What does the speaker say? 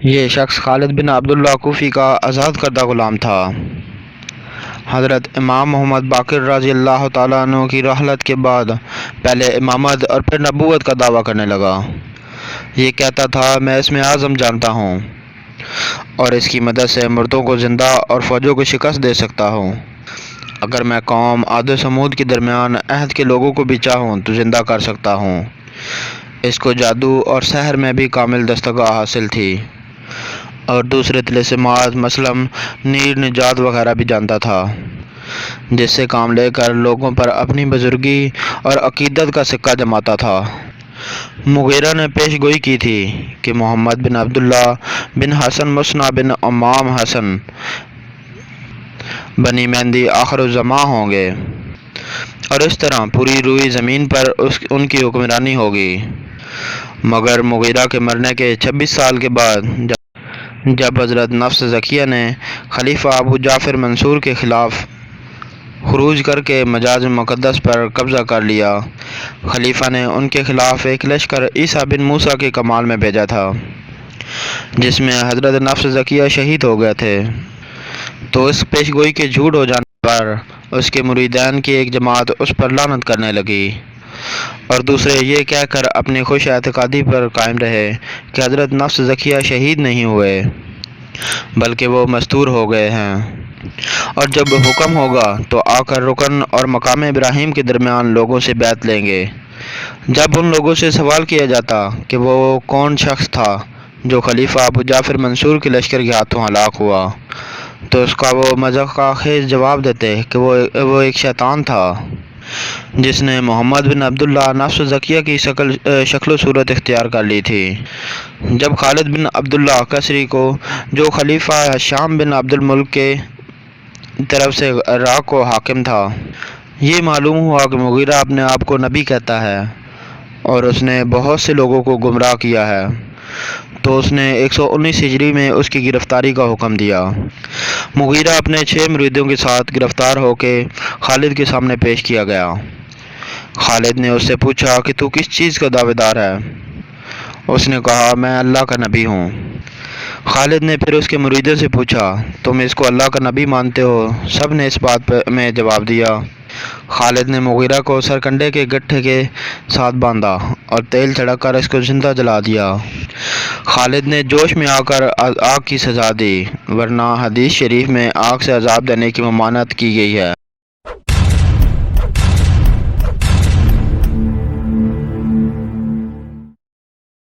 یہ شخص خالد بن عبداللہ کوفی کا آزاد کردہ غلام تھا۔ حضرت امام محمد باقر رضی اللہ تعالیٰ عنہ کی رحلت کے بعد پہلے امامت اور پھر نبوت کا دعویٰ کرنے لگا۔ یہ کہتا تھا میں اسم اعظم جانتا ہوں اور اس کی مدد سے مردوں کو زندہ اور فوجوں کو شکست دے سکتا ہوں۔ اگر میں قوم عاد و ثمود کے درمیان عہد کے لوگوں کو بھی چاہوں تو زندہ کر سکتا ہوں۔ اس کو جادو اور سحر میں بھی کامل دستگاہ حاصل تھی اور دوسرے طلسمات مثلاً نیر نجات وغیرہ بھی جانتا تھا، جس سے کام لے کر لوگوں پر اپنی بزرگی اور عقیدت کا سکہ جماتا تھا۔ مغیرہ نے پیش گوئی کی تھی کہ محمد بن عبداللہ بن حسن مثنیٰ بن امام حسن بنی مہدی آخر الزماں ہوں گے اور اس طرح پوری روئی زمین پر ان کی حکمرانی ہوگی۔ مگر مغیرہ کے مرنے کے 26 سال کے بعد جب حضرت نفس زکیہ نے خلیفہ ابو جعفر منصور کے خلاف خروج کر کے مجاز مقدس پر قبضہ کر لیا، خلیفہ نے ان کے خلاف ایک لشکر عیسیٰ بن موسیٰ کے کمال میں بھیجا تھا، جس میں حضرت نفس زکیہ شہید ہو گئے تھے۔ تو اس پیش گوئی کے جھوٹ ہو جانے پر اس کے مریدین کی ایک جماعت اس پر لعنت کرنے لگی اور دوسرے یہ کہہ کر اپنی خوش اعتقادی پر قائم رہے کہ حضرت نفس زکیہ شہید نہیں ہوئے بلکہ وہ مستور ہو گئے ہیں، اور جب حکم ہوگا تو آ کر رکن اور مقام ابراہیم کے درمیان لوگوں سے بیعت لیں گے۔ جب ان لوگوں سے سوال کیا جاتا کہ وہ کون شخص تھا جو خلیفہ ابو جعفر منصور کے لشکر کے ہاتھوں ہلاک ہوا، تو اس کا وہ مضحکہ خیز جواب دیتے کہ وہ ایک شیطان تھا جس نے محمد بن عبداللہ نفس زکیہ کی شکل و صورت اختیار کر لی تھی۔ جب خالد بن عبداللہ کسری کو، جو خلیفہ ہشام بن عبد الملک کے طرف سے عراق کو حاکم تھا، یہ معلوم ہوا کہ مغیرہ اپنے آپ کو نبی کہتا ہے اور اس نے بہت سے لوگوں کو گمراہ کیا ہے، تو اس نے 119 ہجری میں اس کی گرفتاری کا حکم دیا۔ مغیرہ اپنے 6 مریدوں کے ساتھ گرفتار ہو کے خالد کے سامنے پیش کیا گیا۔ خالد نے اس سے پوچھا کہ تو کس چیز کا دعوے دار ہے؟ اس نے کہا میں اللہ کا نبی ہوں۔ خالد نے پھر اس کے مریدوں سے پوچھا تم اس کو اللہ کا نبی مانتے ہو؟ سب نے اس بات میں جواب دیا۔ خالد نے مغیرہ کو سرکنڈے کے گٹھے کے ساتھ باندھا اور تیل چھڑک کر اس کو زندہ جلا دیا۔ خالد نے جوش میں آ کر آگ کی سزا دی، ورنہ حدیث شریف میں آگ سے عذاب دینے کی ممانعت کی گئی ہے۔